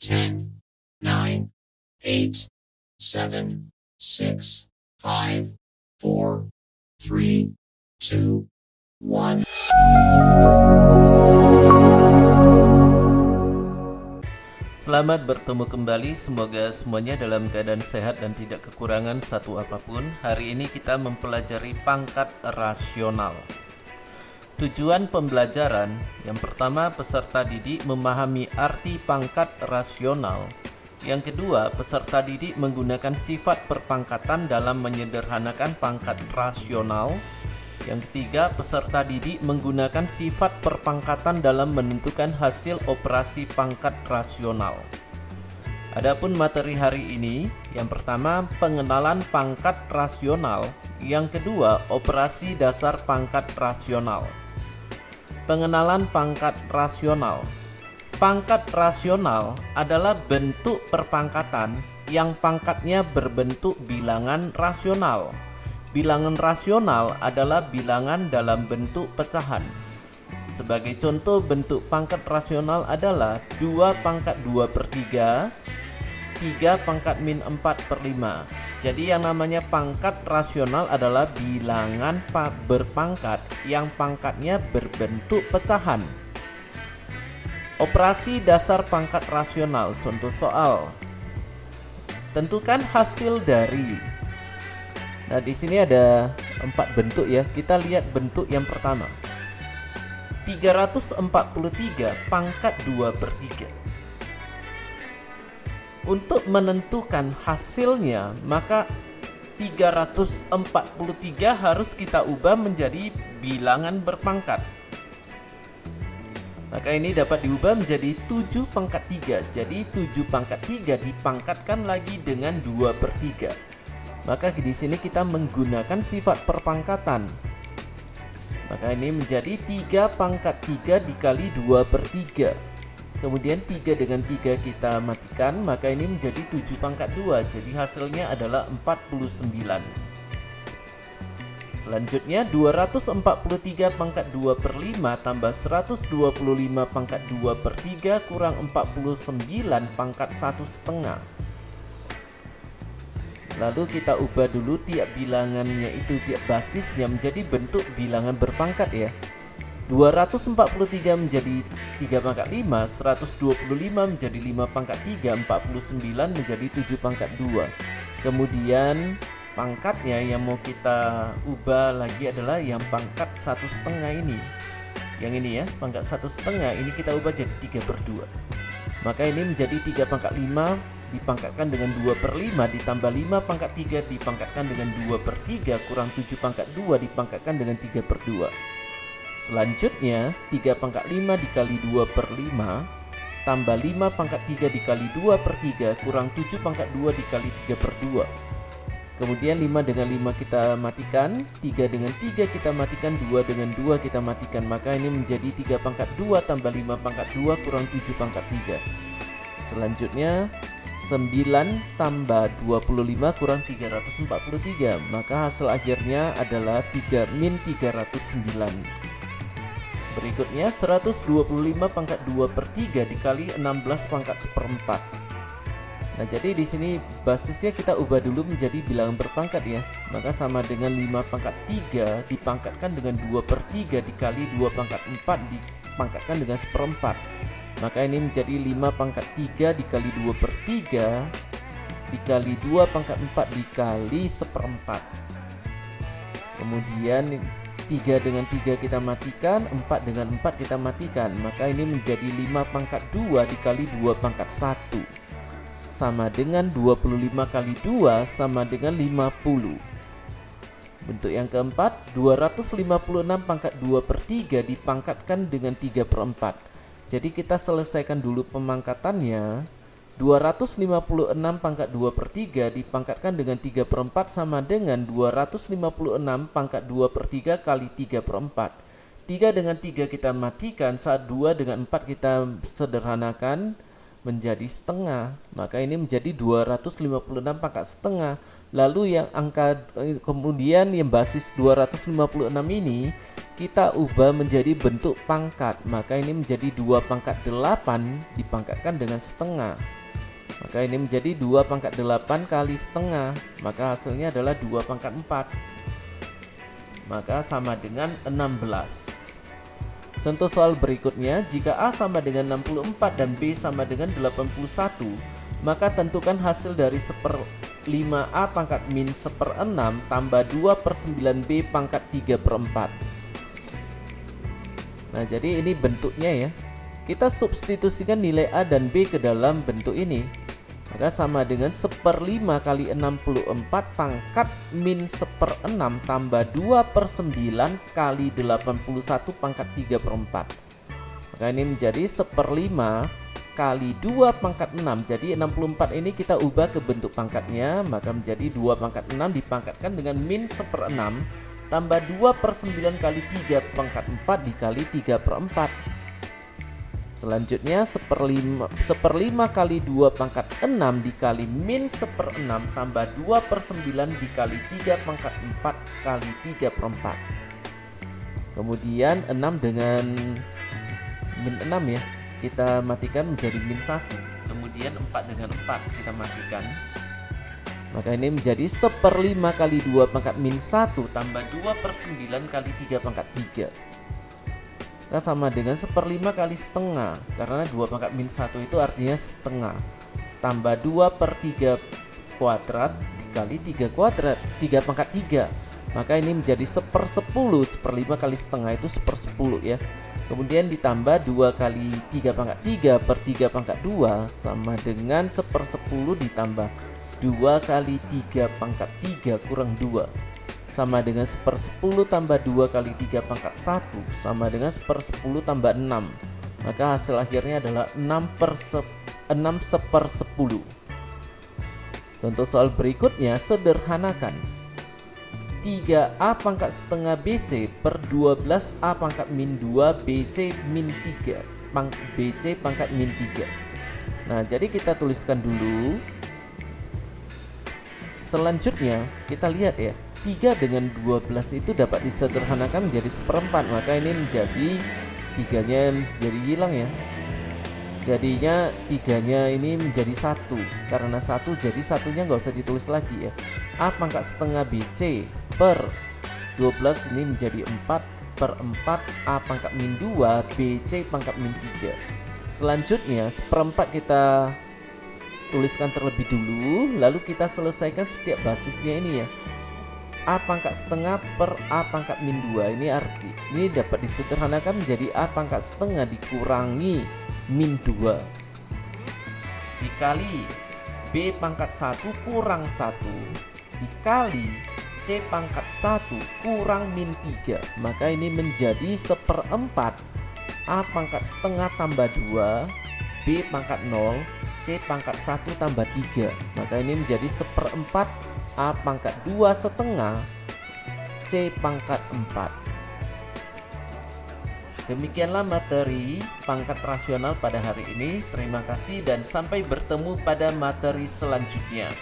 10, 9, 8, 7, 6, 5, 4, 3, 2, 1. Selamat bertemu kembali, semoga semuanya dalam keadaan sehat dan tidak kekurangan satu apapun. Hari ini kita mempelajari pangkat rasional. Tujuan pembelajaran yang pertama, peserta didik memahami arti pangkat rasional. Yang kedua, peserta didik menggunakan sifat perpangkatan dalam menyederhanakan pangkat rasional. Yang ketiga, peserta didik menggunakan sifat perpangkatan dalam menentukan hasil operasi pangkat rasional. Adapun materi hari ini, yang pertama pengenalan pangkat rasional, yang kedua operasi dasar pangkat rasional. Pengenalan pangkat rasional. Pangkat rasional adalah bentuk perpangkatan yang pangkatnya berbentuk bilangan rasional. Bilangan rasional adalah bilangan dalam bentuk pecahan. Sebagai contoh bentuk pangkat rasional adalah 2 pangkat 2 per 3, 3 pangkat min 4 per 5. Jadi yang namanya pangkat rasional adalah bilangan berpangkat yang pangkatnya berbentuk pecahan. Operasi dasar pangkat rasional, contoh soal. Tentukan hasil dari. Nah, di sini ada 4 bentuk ya. Kita lihat bentuk yang pertama. 343 pangkat 2 per 3. Untuk menentukan hasilnya, maka 343 harus kita ubah menjadi bilangan berpangkat. Maka ini dapat diubah menjadi 7 pangkat 3. Jadi 7 pangkat 3 dipangkatkan lagi dengan 2 per 3. Maka di sini kita menggunakan sifat perpangkatan. Maka ini menjadi 3 pangkat 3 dikali 2 per 3. Kemudian 3 dengan 3 kita matikan, maka ini menjadi 7 pangkat 2. Jadi hasilnya adalah 49. Selanjutnya 243 pangkat 2 per 5 tambah 125 pangkat 2 per 3 kurang 49 pangkat 1/2. Lalu kita ubah dulu tiap bilangannya itu, tiap basisnya menjadi bentuk bilangan berpangkat ya. 243 menjadi 3 pangkat 5, 125 menjadi 5 pangkat 3, 49 menjadi 7 pangkat 2. Kemudian pangkatnya yang mau kita ubah lagi adalah yang pangkat 1/2 ini. Yang ini ya, pangkat 1/2 ini kita ubah jadi 3 per 2. Maka ini menjadi 3 pangkat 5 dipangkatkan dengan 2 per 5 ditambah 5 pangkat 3 dipangkatkan dengan 2 per 3 kurang 7 pangkat 2 dipangkatkan dengan 3 per 2. Selanjutnya 3 pangkat 5 dikali 2 per 5 tambah 5 pangkat 3 dikali 2 per 3 kurang 7 pangkat 2 dikali 3 per 2. Kemudian 5 dengan 5 kita matikan, 3 dengan 3 kita matikan, 2 dengan 2 kita matikan. Maka ini menjadi 3 pangkat 2 tambah 5 pangkat 2 kurang 7 pangkat 3. Selanjutnya 9 tambah 25 kurang 343. Maka hasil akhirnya adalah 3 min 309. Berikutnya 125 pangkat 2 per 3 dikali 16 pangkat 1/4. Nah, jadi di sini basisnya kita ubah dulu menjadi bilangan berpangkat ya. Maka sama dengan 5 pangkat 3 dipangkatkan dengan 2 per 3 dikali 2 pangkat 4 dipangkatkan dengan 1/4. Maka ini menjadi 5 pangkat 3 dikali 2 per 3 dikali 2 pangkat 4 dikali 1/4. Kemudian 3 dengan 3 kita matikan, 4 dengan 4 kita matikan. Maka ini menjadi 5 pangkat 2 dikali 2 pangkat 1 sama dengan 25 kali 2 sama dengan 50. Bentuk yang keempat, 256 pangkat 2 per 3 dipangkatkan dengan 3 per 4. Jadi kita selesaikan dulu pemangkatannya. 256 pangkat 2 per 3 dipangkatkan dengan 3 per 4 sama dengan 256 pangkat 2 per 3 kali 3 per 4. 3 dengan 3 kita matikan, saat 2 dengan 4 kita sederhanakan. menjadi setengah, maka ini menjadi 256 pangkat setengah. Lalu yang kemudian yang basis 256 ini kita ubah menjadi bentuk pangkat, maka ini menjadi 2 pangkat 8 dipangkatkan dengan setengah, maka ini menjadi 2 pangkat 8 kali setengah, maka hasilnya adalah 2 pangkat 4, maka sama dengan 16. Contoh soal berikutnya, jika A sama dengan 64 dan B sama dengan 81, maka tentukan hasil dari 1/5A pangkat min 1/6 tambah 2/9B pangkat 3/4. Nah, jadi ini bentuknya ya. Kita substitusikan nilai A dan B ke dalam bentuk ini. Maka sama dengan 1/5 kali 64 pangkat min 1/6 tambah 2/9 kali 81 pangkat 3/4. Maka ini menjadi 1/5 kali 2 pangkat 6. Jadi 64 ini kita ubah ke bentuk pangkatnya, maka menjadi 2 pangkat 6 dipangkatkan dengan min 1/6 tambah 2/9 kali 3 pangkat 4 dikali 3/4. Selanjutnya 1/5 kali 2 pangkat 6 dikali min 1/6 tambah 2/9 dikali 3 pangkat 4 kali 3/4. Kemudian 6 dengan min 6 ya, kita matikan menjadi min 1. Kemudian 4 dengan 4 kita matikan. Maka ini menjadi 1/5 kali 2 pangkat min 1 tambah 2/9 kali 3 pangkat 3. Sama dengan 1/5 kali setengah, karena 2 pangkat min 1 itu artinya setengah, tambah 2/3 kuadrat dikali 3 kuadrat, 3 pangkat 3, maka ini menjadi 1/10. 1/5 kali setengah itu 1/10 ya. Kemudian ditambah 2 kali 3 pangkat 3 per 3 pangkat 2 sama dengan 1/10 ditambah 2 kali 3 pangkat 3 kurang 2 sama dengan 1/10 tambah 2 kali 3 pangkat 1 sama dengan 1/10 tambah 6. Maka hasil akhirnya adalah 6/10. Contoh soal berikutnya, sederhanakan 3A pangkat setengah BC per 12A pangkat min 2 BC min 3 BC pangkat min 3. Nah, jadi kita tuliskan dulu. Selanjutnya kita lihat ya, 3 dengan 12 itu dapat disederhanakan menjadi 1/4, maka ini menjadi 3-nya jadi hilang ya. Jadinya 3-nya ini menjadi 1, karena 1 jadi satunya nggak usah ditulis lagi ya. A pangkat setengah BC per 12 ini menjadi 4/4 A pangkat min 2 BC pangkat min 3. Selanjutnya 1/4 kita tuliskan terlebih dulu, lalu kita selesaikan setiap basisnya ini ya. A pangkat setengah per A pangkat min 2 ini dapat disederhanakan menjadi A pangkat setengah dikurangi min 2 dikali B pangkat 1 kurang 1 dikali C pangkat 1 kurang min 3. Maka ini menjadi 1/4 A pangkat setengah tambah 2 B pangkat 0 C pangkat 1 tambah 3. Maka ini menjadi 1/4 A pangkat 2 setengah C pangkat 4. Demikianlah materi pangkat rasional pada hari ini. Terima kasih dan sampai bertemu pada materi selanjutnya.